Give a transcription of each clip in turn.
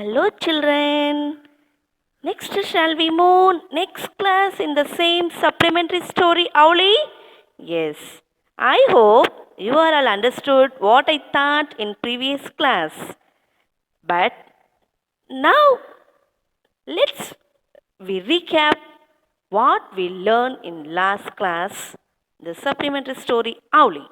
Hello, children. Next, shall we move next class in the same supplementary story, Owlie? Yes. I hope you are all understood what I taught in previous class. But now let's we recap what we learned in last class, the supplementary story, Owlie.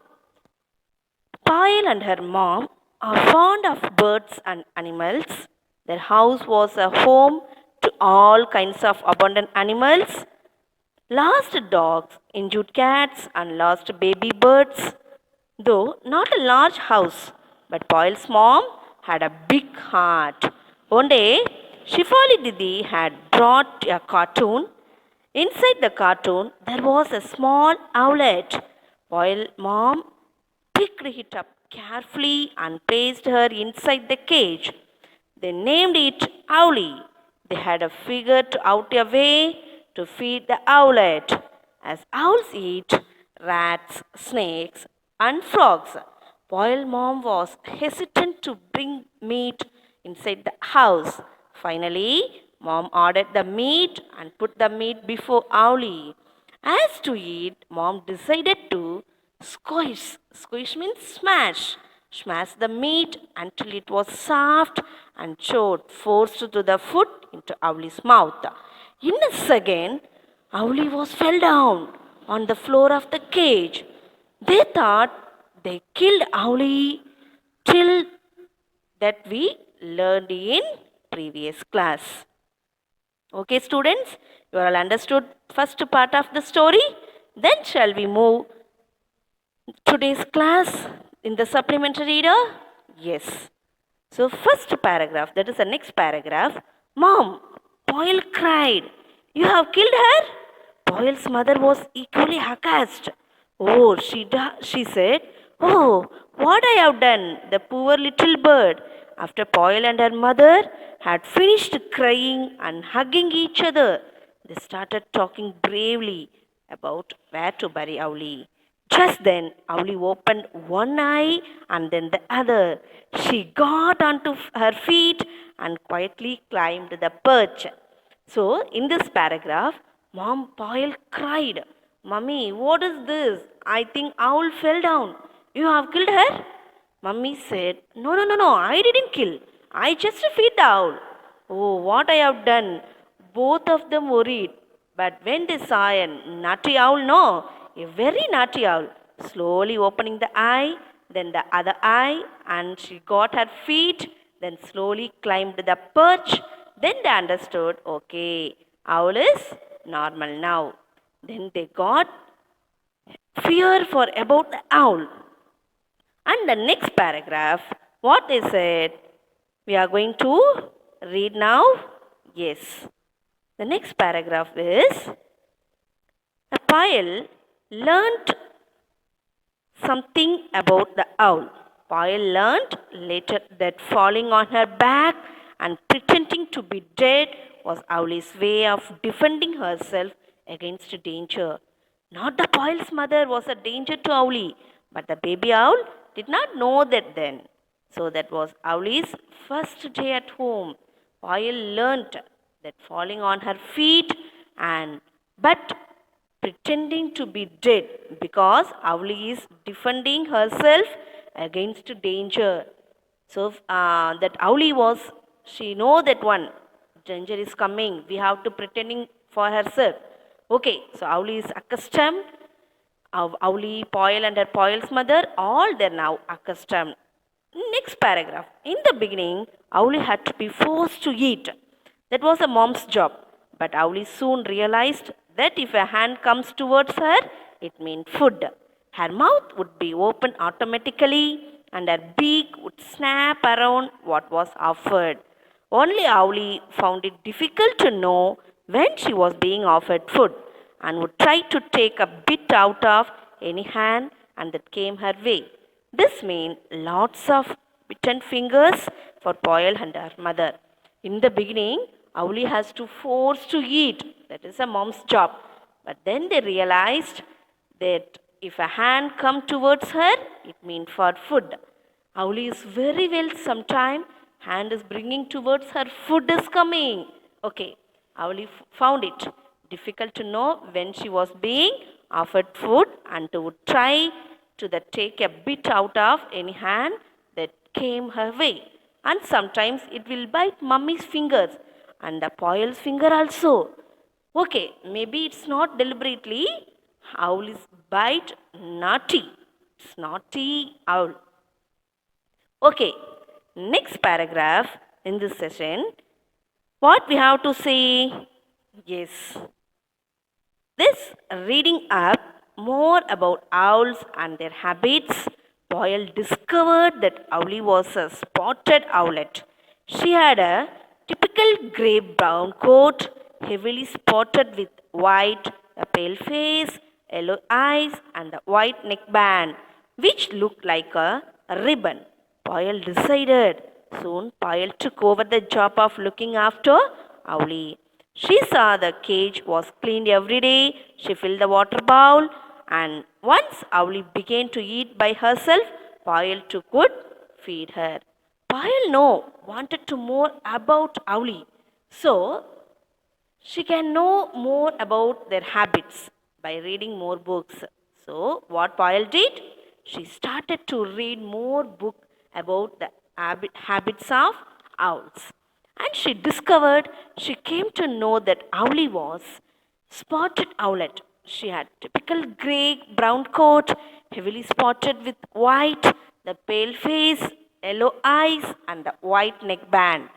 Pyle and her mom are fond of birds and animals. Their house was a home to all kinds of abundant animals. Lost dogs, injured cats, and lost baby birds. Though not a large house, but Pyle's mom had a big heart. One day, Shifali Didi had brought a cartoon. Inside the cartoon, there was a small owlet. Pyle mom picked it up carefully and placed her inside the cage. They named it Owlie. They had figured out a way to feed the owlet. As owls eat rats, snakes, and frogs, Boyle mom was hesitant to bring meat inside the house. Finally, mom ordered the meat and put the meat before Owlie. As to eat, mom decided to squish. Squish means smash. Smash the meat until it was soft and chewed, forced to the foot into Owlie's mouth. In a second, Owlie was fell down on the floor of the cage. They thought they killed Owlie till that we learned in previous class. Okay, students, you all understood first part of the story? Then shall we move today's class in the supplementary reader? Yes. So first paragraph, that is the next paragraph. Mom, Boyle cried. You have killed her? Boyle's mother was equally aghast. Oh, she said. Oh, what I have done, the poor little bird. After Boyle and her mother had finished crying and hugging each other, they started talking bravely about where to bury Owlie. Just then, Owlie opened one eye and then the other. She got onto her feet and quietly climbed the perch. So, in this paragraph, Mom Boyle cried, Mummy, what is this? I think owl fell down. You have killed her? Mummy said, No, I didn't kill. I just feed the owl. Oh, what I have done. Both of them worried. But when they saw a naughty owl, no, a very naughty owl, slowly opening the eye, then the other eye, and she got her feet, then slowly climbed the perch. Then they understood, okay, owl is normal now. Then they got fear for about the owl. And the next paragraph, what they said, we are going to read now. Yes. The next paragraph is, a Pyle learned something about the owl. Pyle learned later that falling on her back and pretending to be dead was Owlie's way of defending herself against danger. Not the Pyle's mother was a danger to Owlie, but the baby owl did not know that then. So that was Owlie's first day at home. Pyle learnt that falling on her feet but pretending to be dead because Owlie is defending herself against danger. So that Owlie was, she know that one danger is coming. We have to pretending for herself. Okay, so Owlie is accustomed Owlie, Poil, and her Poil's mother, all they're now accustomed. Next paragraph. In the beginning, Owlie had to be forced to eat. That was a mom's job. But Owlie soon realized that if a hand comes towards her, it meant food. Her mouth would be open automatically and her beak would snap around what was offered. Only Owlie found it difficult to know when she was being offered food and would try to take a bit out of any hand and that came her way. This meant lots of bitten fingers for Poil and her mother. In the beginning, Owlie has to force to eat. That is a mom's job. But then they realized that if a hand come towards her, it means for food. Owlie is very well sometime. Hand is bringing towards her, food is coming. Okay, Owlie found it difficult to know when she was being offered food and to try to take a bit out of any hand that came her way. And sometimes it will bite mummy's fingers and the Poil's finger also. Okay, maybe it's not deliberately. Owl is bite naughty. It's naughty owl. Okay, next paragraph in this session. What we have to say? Yes. This reading up more about owls and their habits, Boyle discovered that Owlie was a spotted owlet. She had a typical grey brown coat, heavily spotted with white, a pale face, yellow eyes, and a white neckband, which looked like a ribbon. Boyle decided. Soon, Boyle took over the job of looking after Owlie. She saw the cage was cleaned every day. She filled the water bowl, and once Owlie began to eat by herself, Boyle could feed her. Boyle wanted to more about Owlie, so she can know more about their habits by reading more books. So what Boyle did? She started to read more books about the habits of owls. And she came to know that Owlie was spotted owlet. She had typical grey brown coat, heavily spotted with white, the pale face, yellow eyes, and the white neckband,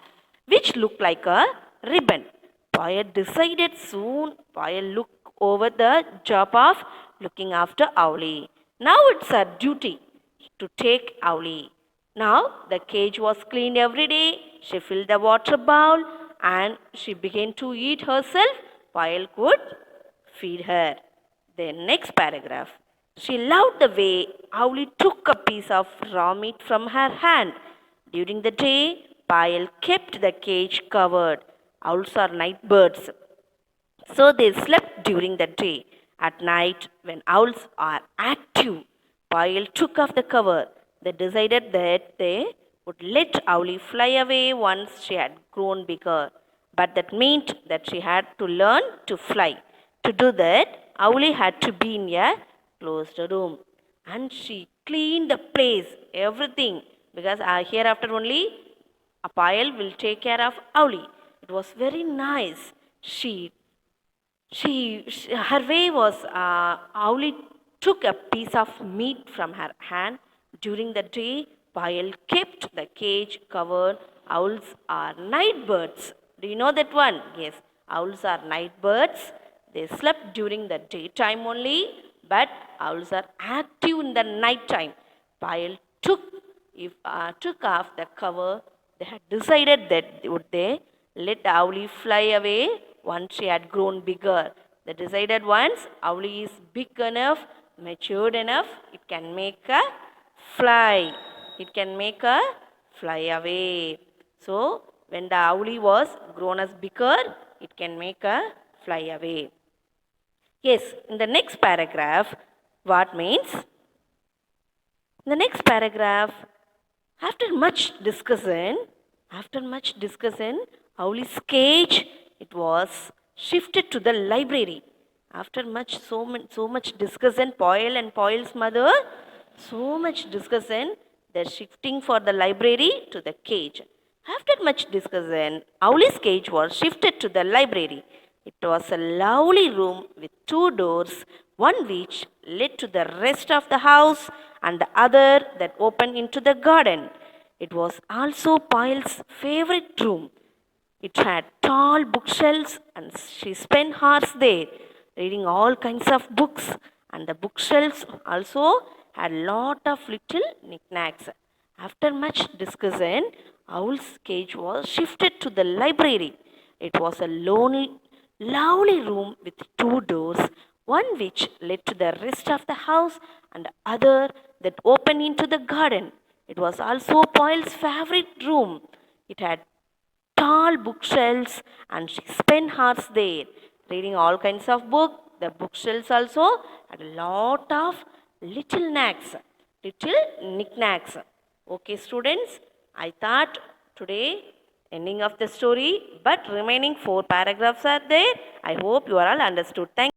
which looked like a ribbon. Boyle decided soon. Boyle looked over the job of looking after Owlie. Now it's her duty to take Owlie. Now the cage was cleaned every day. She filled the water bowl and she began to eat herself while could feed her. The next paragraph. She loved the way Owlie took a piece of raw meat from her hand. During the day, Pyle kept the cage covered. Owls are night birds, so they slept during the day. At night, when owls are active, Pyle took off the cover. They decided that they would let Owlie fly away once she had grown bigger. But that meant that she had to learn to fly. To do that, Owlie had to be in a closed room. And she cleaned the place, everything. Because hereafter only a Pyle will take care of Owlie. It was very nice. Her way was Owlie took a piece of meat from her hand. During the day, Pyle kept the cage covered. Owls are night birds. Do you know that one? Yes, owls are night birds. They slept during the daytime only, but owls are active in the night time. Pyle took off the cover. They had decided that would they let Owlie fly away once she had grown bigger. They decided once Owlie is big enough, matured enough, it can make a fly. It can make a fly away. So when the Owlie was grown as bigger, it can make a fly away. Yes, in the next paragraph, what means? In the next paragraph, after much discussion, Owlie's cage, it was shifted to the library. After so much discussion, Poil and Poil's mother, so much discussion, they're shifting for the library to the cage. After much discussion, Owlie's cage was shifted to the library. It was a lovely room with two doors, one which led to the rest of the house and the other that opened into the garden. It was also Pile's favorite room. It had tall bookshelves, and she spent hours there reading all kinds of books. And the bookshelves also had lot of little knickknacks. After much discussion, Owl's cage was shifted to the library. It was a lonely, lovely room with two doors, one which led to the rest of the house and the other that opened into the garden. It was also Poyle's favorite room. It had tall bookshelves and she spent hours there reading all kinds of books. The bookshelves also had a lot of little knickknacks. Okay, students, I thought today ending of the story, but remaining four paragraphs are there. I hope you are all understood. Thank